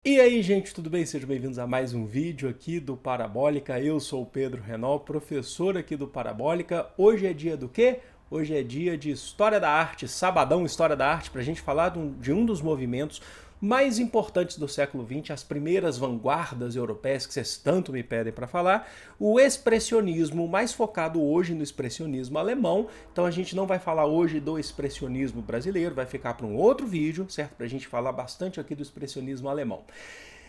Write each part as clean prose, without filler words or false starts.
E aí, gente, tudo bem? Sejam bem-vindos a mais um vídeo aqui do Parabólica. Eu sou o Pedro Renault, professor aqui do Parabólica. Hoje é dia do quê? Hoje é dia de História da Arte, sabadão História da Arte, para a gente falar de um dos movimentos mais importantes do século XX, as primeiras vanguardas europeias que vocês tanto me pedem para falar, o expressionismo, mais focado hoje no expressionismo alemão. Então a gente não vai falar hoje do expressionismo brasileiro, vai ficar para um outro vídeo, certo? Para a gente falar bastante aqui do expressionismo alemão.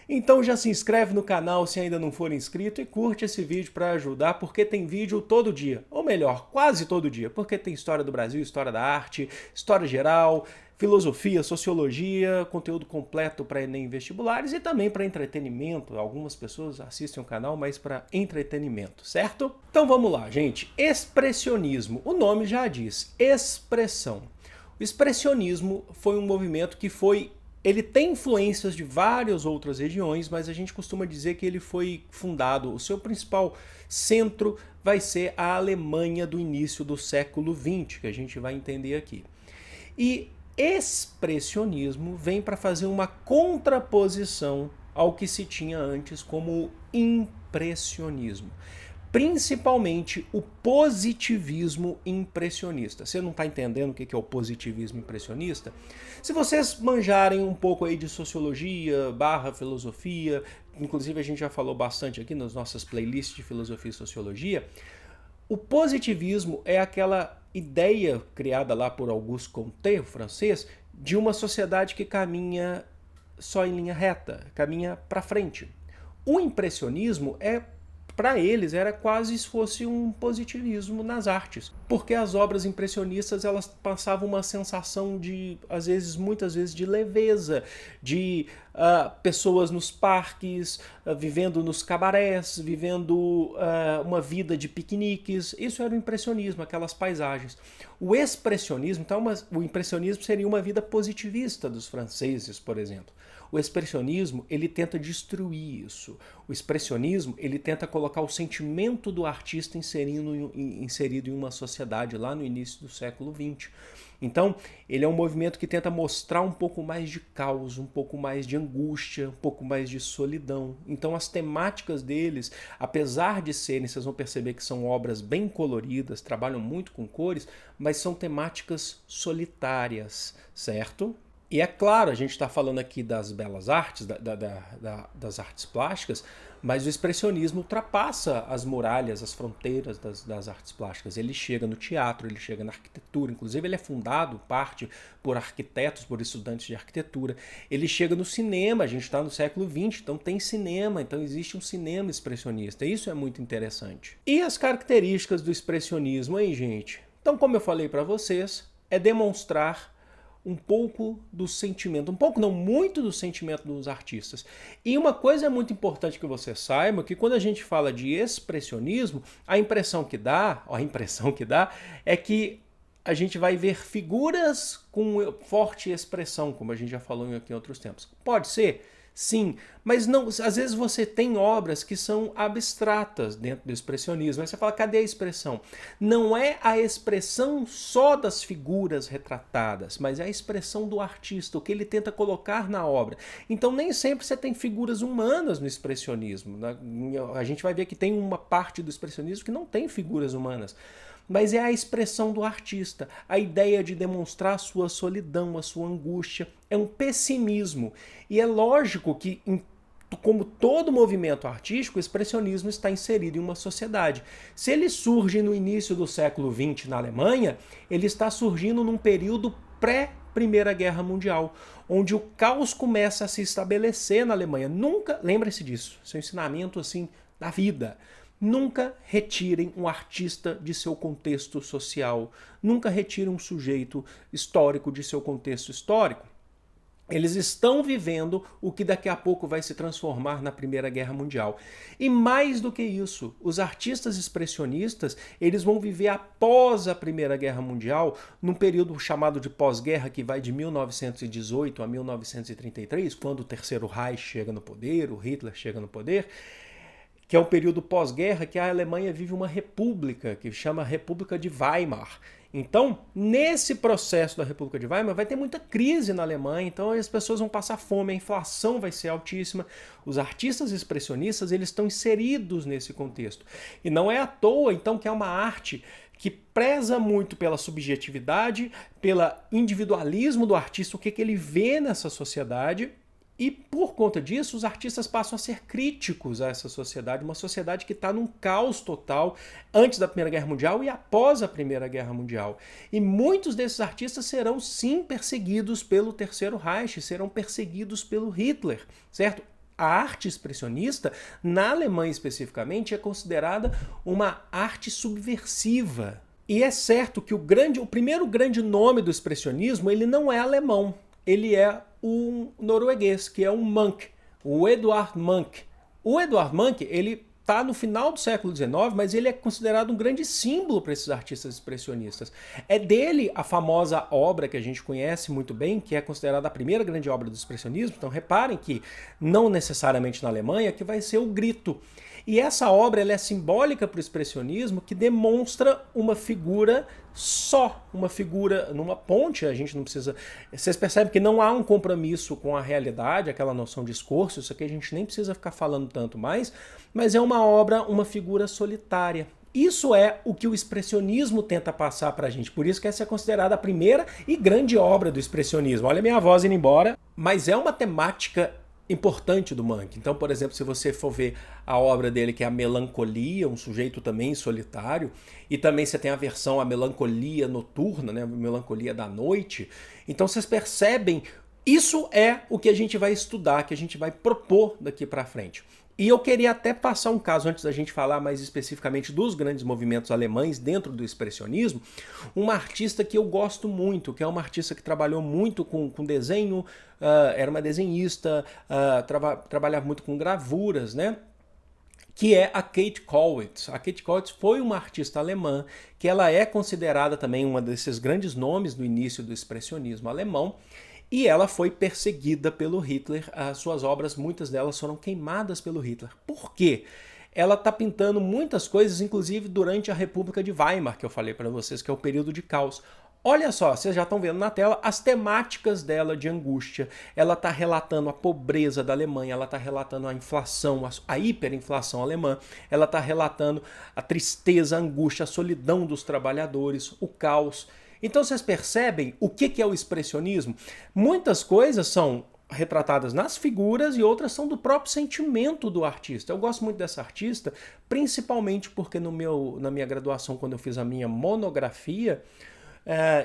Então já se inscreve no canal se ainda não for inscrito e curte esse vídeo para ajudar, porque tem vídeo todo dia, ou melhor, quase todo dia, porque tem história do Brasil, história da arte, história geral, filosofia, sociologia, conteúdo completo para Enem vestibulares e também para entretenimento. Algumas pessoas assistem o canal, mas para entretenimento, certo? Então vamos lá, gente. Expressionismo, o nome já diz, expressão. O expressionismo foi um movimento que ele tem influências de várias outras regiões, mas a gente costuma dizer que ele foi fundado, o seu principal centro vai ser a Alemanha do início do século XX, que a gente vai entender aqui. E expressionismo vem para fazer uma contraposição ao que se tinha antes como impressionismo. Principalmente o positivismo impressionista. Você não está entendendo o que é o positivismo impressionista? Se vocês manjarem um pouco aí de sociologia, filosofia, inclusive a gente já falou bastante aqui nas nossas playlists de filosofia e sociologia, o positivismo é aquela ideia criada lá por Auguste Comte, o francês, de uma sociedade que caminha só em linha reta, caminha para frente. O impressionismo para eles era quase se fosse um positivismo nas artes, porque as obras impressionistas elas passavam uma sensação de, muitas vezes, de leveza, de pessoas nos parques, vivendo nos cabarés, vivendo uma vida de piqueniques. Isso era o impressionismo, aquelas paisagens. O expressionismo, então, o impressionismo seria uma vida positivista dos franceses, por exemplo. O expressionismo, ele tenta destruir isso. O expressionismo, ele tenta colocar o sentimento do artista inserido em uma sociedade lá no início do século XX. Então, ele é um movimento que tenta mostrar um pouco mais de caos, um pouco mais de angústia, um pouco mais de solidão. Então, as temáticas deles, apesar de serem, vocês vão perceber que são obras bem coloridas, trabalham muito com cores, mas são temáticas solitárias, certo? E é claro, a gente está falando aqui das belas artes, das artes plásticas, mas o expressionismo ultrapassa as muralhas, as fronteiras das artes plásticas. Ele chega no teatro, ele chega na arquitetura, inclusive ele é fundado, parte, por arquitetos, por estudantes de arquitetura. Ele chega no cinema, a gente está no século XX, então tem cinema, então existe um cinema expressionista. Isso é muito interessante. E as características do expressionismo, hein, gente? Então, como eu falei para vocês, é demonstrar um pouco do sentimento, um pouco não, muito do sentimento dos artistas. E uma coisa é muito importante que você saiba, que quando a gente fala de expressionismo, a impressão que dá é que a gente vai ver figuras com forte expressão, como a gente já falou aqui em outros tempos. Pode ser? Sim, mas não, às vezes você tem obras que são abstratas dentro do expressionismo. Aí você fala, cadê a expressão? Não é a expressão só das figuras retratadas, mas é a expressão do artista, o que ele tenta colocar na obra. Então nem sempre você tem figuras humanas no expressionismo. A gente vai ver que tem uma parte do expressionismo que não tem figuras humanas. Mas é a expressão do artista, a ideia de demonstrar a sua solidão, a sua angústia, é um pessimismo. E é lógico que, como todo movimento artístico, o expressionismo está inserido em uma sociedade. Se ele surge no início do século XX na Alemanha, ele está surgindo num período pré-Primeira Guerra Mundial, onde o caos começa a se estabelecer na Alemanha. Nunca, lembre-se disso, seu ensinamento assim da vida. Nunca retirem um artista de seu contexto social. Nunca retirem um sujeito histórico de seu contexto histórico. Eles estão vivendo o que daqui a pouco vai se transformar na Primeira Guerra Mundial. E mais do que isso, os artistas expressionistas, eles vão viver após a Primeira Guerra Mundial, num período chamado de pós-guerra, que vai de 1918 a 1933, quando o Terceiro Reich chega no poder, o Hitler chega no poder. que é o período pós-guerra, que a Alemanha vive uma república, que chama República de Weimar. Então, nesse processo da República de Weimar, vai ter muita crise na Alemanha, então as pessoas vão passar fome, a inflação vai ser altíssima. Os artistas expressionistas, eles estão inseridos nesse contexto. E não é à toa, então, que é uma arte que preza muito pela subjetividade, pelo individualismo do artista, o que ele vê nessa sociedade. E por conta disso, os artistas passam a ser críticos a essa sociedade, uma sociedade que está num caos total antes da Primeira Guerra Mundial e após a Primeira Guerra Mundial. E muitos desses artistas serão sim perseguidos pelo Terceiro Reich, serão perseguidos pelo Hitler, certo? A arte expressionista, na Alemanha especificamente, é considerada uma arte subversiva. E é certo que o primeiro grande nome do expressionismo, ele não é alemão, ele é um norueguês, que é um Munch, o Edvard Munch. O Edvard Munch, ele está no final do século XIX, mas ele é considerado um grande símbolo para esses artistas expressionistas. É dele a famosa obra que a gente conhece muito bem, que é considerada a primeira grande obra do expressionismo. Então reparem que, não necessariamente na Alemanha, que vai ser o Grito. E essa obra ela é simbólica para o expressionismo, que demonstra uma figura só, uma figura numa ponte. A gente não precisa... Vocês percebem que não há um compromisso com a realidade, aquela noção de esforço, isso aqui a gente nem precisa ficar falando tanto mais, mas é uma obra, uma figura solitária. Isso é o que o expressionismo tenta passar para a gente, por isso que essa é considerada a primeira e grande obra do expressionismo. Olha a minha voz indo embora, mas é uma temática importante do Munch. Então, por exemplo, se você for ver a obra dele, que é a Melancolia, um sujeito também solitário, e também você tem a versão, a Melancolia Noturna, né, a Melancolia da Noite, então vocês percebem, isso é o que a gente vai estudar, que a gente vai propor daqui para frente. E eu queria até passar um caso, antes da gente falar mais especificamente dos grandes movimentos alemães dentro do expressionismo, uma artista que eu gosto muito, que é uma artista que trabalhou muito com desenho, era uma desenhista, trabalhava muito com gravuras, né? Que é a Kate Kollwitz. A Kate Kollwitz foi uma artista alemã, que ela é considerada também uma desses grandes nomes do início do expressionismo alemão, e ela foi perseguida pelo Hitler. As suas obras, muitas delas foram queimadas pelo Hitler. Por quê? Ela está pintando muitas coisas, inclusive durante a República de Weimar, que eu falei para vocês, que é o período de caos. Olha só, vocês já estão vendo na tela as temáticas dela de angústia. Ela está relatando a pobreza da Alemanha, ela está relatando a inflação, a hiperinflação alemã, ela está relatando a tristeza, a angústia, a solidão dos trabalhadores, o caos. Então vocês percebem o que é o expressionismo? Muitas coisas são retratadas nas figuras e outras são do próprio sentimento do artista. Eu gosto muito dessa artista, principalmente porque na minha graduação, quando eu fiz a minha monografia,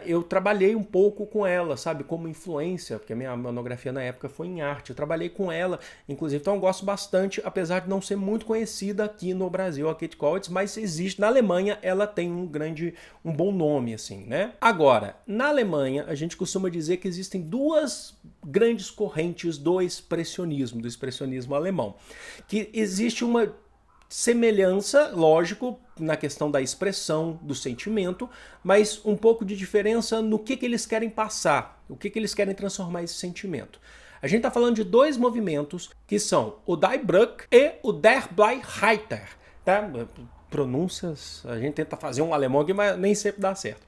eu trabalhei um pouco com ela, sabe, como influência, porque a minha monografia na época foi em arte. Eu trabalhei com ela, inclusive, então eu gosto bastante, apesar de não ser muito conhecida aqui no Brasil, a Kate Kollwitz, mas existe, na Alemanha ela tem um bom nome, assim, né? Agora, na Alemanha, a gente costuma dizer que existem duas grandes correntes do expressionismo alemão, que existe uma semelhança, lógico, na questão da expressão, do sentimento, mas um pouco de diferença no que eles querem passar, o que eles querem transformar esse sentimento. A gente está falando de dois movimentos que são o Die Brücke e o Der Bleireiter. Tá? Pronúncias, a gente tenta fazer um alemão aqui, mas nem sempre dá certo.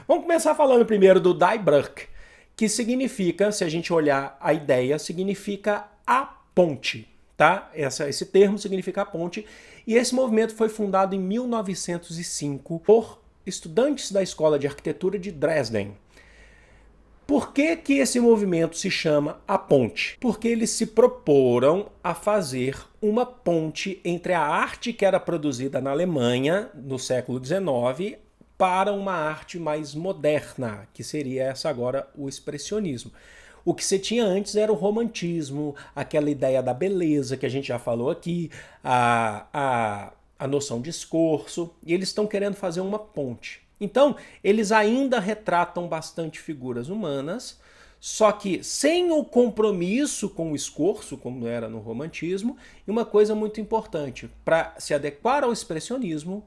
Vamos começar falando primeiro do Die Brücke, que significa, se a gente olhar a ideia, significa a ponte. Tá? Esse termo significa a ponte, e esse movimento foi fundado em 1905 por estudantes da Escola de Arquitetura de Dresden. Por que esse movimento se chama a ponte? Porque eles se proporam a fazer uma ponte entre a arte que era produzida na Alemanha no século XIX para uma arte mais moderna, que seria essa agora, o expressionismo. O que você tinha antes era o romantismo, aquela ideia da beleza que a gente já falou aqui, a noção de esforço, e eles estão querendo fazer uma ponte. Então, eles ainda retratam bastante figuras humanas, só que sem o compromisso com o esforço, como era no romantismo, e uma coisa muito importante, para se adequar ao expressionismo,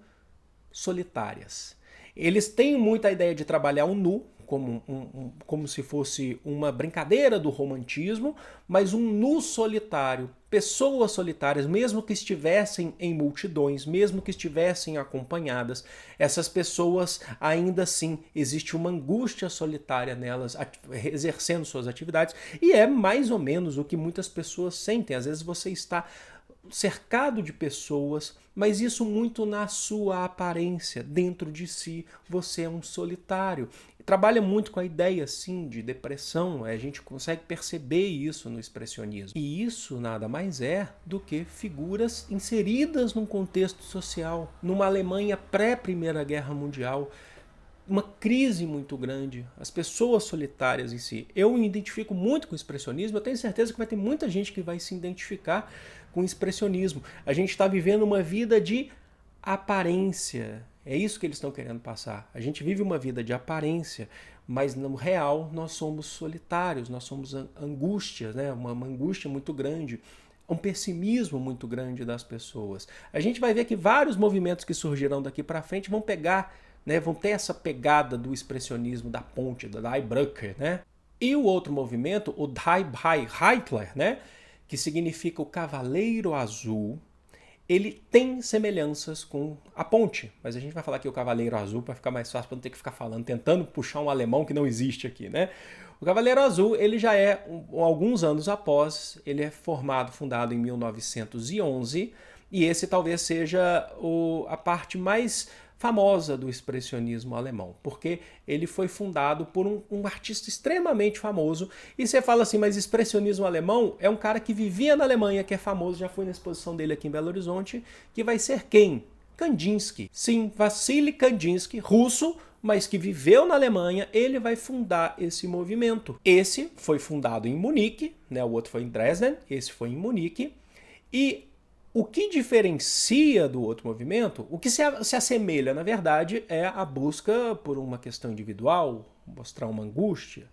solitárias. Eles têm muita ideia de trabalhar o nu, como se fosse uma brincadeira do romantismo, mas um nu solitário. Pessoas solitárias, mesmo que estivessem em multidões, mesmo que estivessem acompanhadas, essas pessoas, ainda assim, existe uma angústia solitária nelas, exercendo suas atividades, e é mais ou menos o que muitas pessoas sentem. Às vezes você está cercado de pessoas, mas isso muito na sua aparência. Dentro de si, você é um solitário. Trabalha muito com a ideia, assim, de depressão. A gente consegue perceber isso no expressionismo. E isso nada mais é do que figuras inseridas num contexto social, numa Alemanha pré-Primeira Guerra Mundial, uma crise muito grande, as pessoas solitárias em si. Eu me identifico muito com o expressionismo, eu tenho certeza que vai ter muita gente que vai se identificar com o expressionismo. A gente está vivendo uma vida de aparência, é isso que eles estão querendo passar. A gente vive uma vida de aparência, mas no real nós somos solitários, nós somos angústias, né? Uma angústia muito grande, um pessimismo muito grande das pessoas. A gente vai ver que vários movimentos que surgirão daqui para frente vão pegar, né, vão ter essa pegada do expressionismo da ponte, da Die Brücke, né? E o outro movimento, o Die Hitler, né, que significa o Cavaleiro Azul, ele tem semelhanças com a ponte, mas a gente vai falar aqui o Cavaleiro Azul para ficar mais fácil, para não ter que ficar falando, tentando puxar um alemão que não existe aqui, né? O Cavaleiro Azul, ele já é, alguns anos após, ele é fundado em 1911, e esse talvez seja a parte mais famosa do expressionismo alemão, porque ele foi fundado por um artista extremamente famoso, e você fala assim, mas expressionismo alemão é um cara que vivia na Alemanha, que é famoso, já fui na exposição dele aqui em Belo Horizonte, que vai ser quem? Kandinsky. Sim, Vassily Kandinsky, russo, mas que viveu na Alemanha, ele vai fundar esse movimento. Esse foi fundado em Munique, né? O outro foi em Dresden, esse foi em Munique, e o que diferencia do outro movimento, o que se assemelha, na verdade, é a busca por uma questão individual, mostrar uma angústia,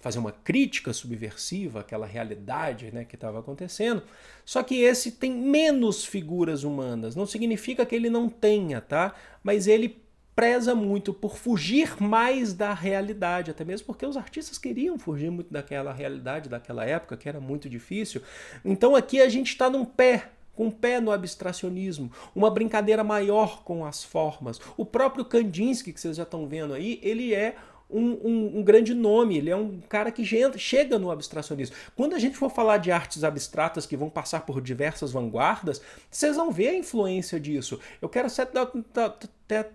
fazer uma crítica subversiva àquela realidade, né, que estava acontecendo. Só que esse tem menos figuras humanas. Não significa que ele não tenha, tá? Mas ele preza muito por fugir mais da realidade, até mesmo porque os artistas queriam fugir muito daquela realidade, daquela época, que era muito difícil. Então aqui a gente está com um pé no abstracionismo, uma brincadeira maior com as formas. O próprio Kandinsky, que vocês já estão vendo aí, ele é um grande nome, ele é um cara que chega no abstracionismo. Quando a gente for falar de artes abstratas que vão passar por diversas vanguardas, vocês vão ver a influência disso. Eu quero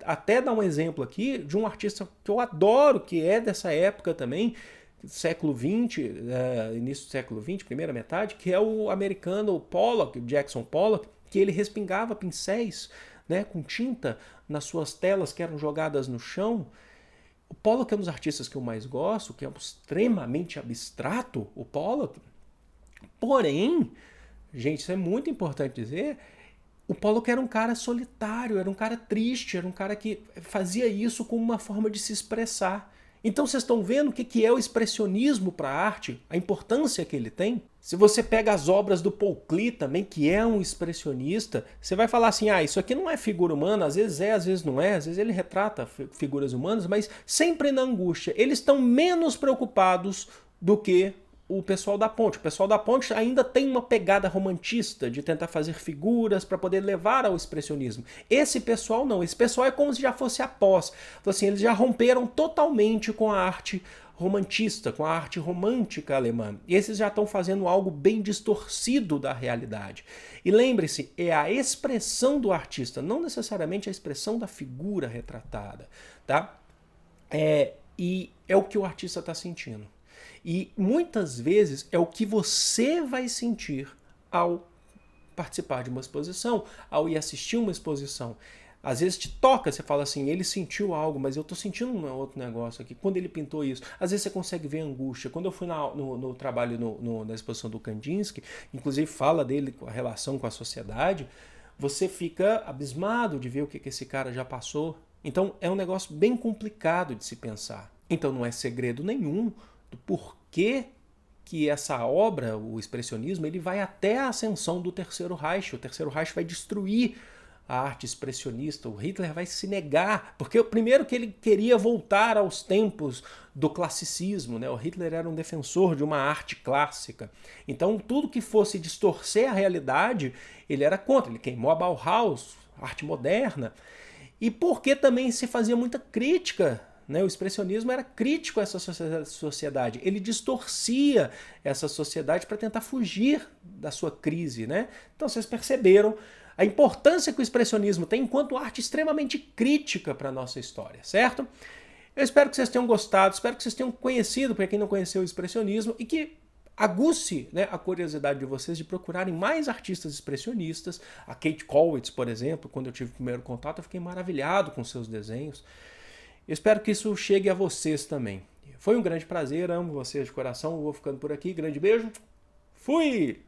até dar um exemplo aqui de um artista que eu adoro, que é dessa época também, século XX, início do século XX, primeira metade, que é o americano Pollock, Jackson Pollock, que ele respingava pincéis, né, com tinta nas suas telas que eram jogadas no chão. O Pollock é um dos artistas que eu mais gosto, que é extremamente abstrato, o Pollock. Porém, gente, isso é muito importante dizer, o Pollock era um cara solitário, era um cara triste, era um cara que fazia isso como uma forma de se expressar. Então vocês estão vendo o que é o expressionismo para a arte, a importância que ele tem? Se você pega as obras do Paul Klee também, que é um expressionista, você vai falar assim, isso aqui não é figura humana, às vezes é, às vezes não é, às vezes ele retrata figuras humanas, mas sempre na angústia. Eles estão menos preocupados do que o pessoal da ponte. O pessoal da ponte ainda tem uma pegada romantista de tentar fazer figuras para poder levar ao expressionismo. Esse pessoal não, esse pessoal é como se já fosse após. Então, assim, eles já romperam totalmente com a arte romantista, com a arte romântica alemã. E esses já estão fazendo algo bem distorcido da realidade. E lembre-se, é a expressão do artista, não necessariamente a expressão da figura retratada, tá? E é o que o artista está sentindo. E muitas vezes é o que você vai sentir ao participar de uma exposição, ao ir assistir uma exposição. Às vezes te toca, você fala assim, ele sentiu algo, mas eu estou sentindo um outro negócio aqui. Quando ele pintou isso, às vezes você consegue ver angústia. Quando eu fui no trabalho na exposição do Kandinsky, inclusive fala dele com a relação com a sociedade, você fica abismado de ver o que esse cara já passou. Então é um negócio bem complicado de se pensar. Então não é segredo nenhum do porquê que essa obra, o expressionismo, ele vai até a ascensão do Terceiro Reich. O Terceiro Reich vai destruir a arte expressionista. O Hitler vai se negar, porque primeiro que ele queria voltar aos tempos do classicismo, né? O Hitler era um defensor de uma arte clássica. Então tudo que fosse distorcer a realidade, ele era contra. Ele queimou a Bauhaus, arte moderna. E porque também se fazia muita crítica, né? O expressionismo era crítico a essa sociedade. Ele distorcia essa sociedade para tentar fugir da sua crise, né? Então vocês perceberam a importância que o expressionismo tem enquanto arte extremamente crítica para a nossa história, certo? Eu espero que vocês tenham gostado, espero que vocês tenham conhecido, para quem não conheceu o expressionismo, e que aguce, né, a curiosidade de vocês de procurarem mais artistas expressionistas. A Kate Kollwitz, por exemplo, quando eu tive o primeiro contato, eu fiquei maravilhado com seus desenhos. Eu espero que isso chegue a vocês também. Foi um grande prazer, amo vocês de coração, vou ficando por aqui, grande beijo, fui!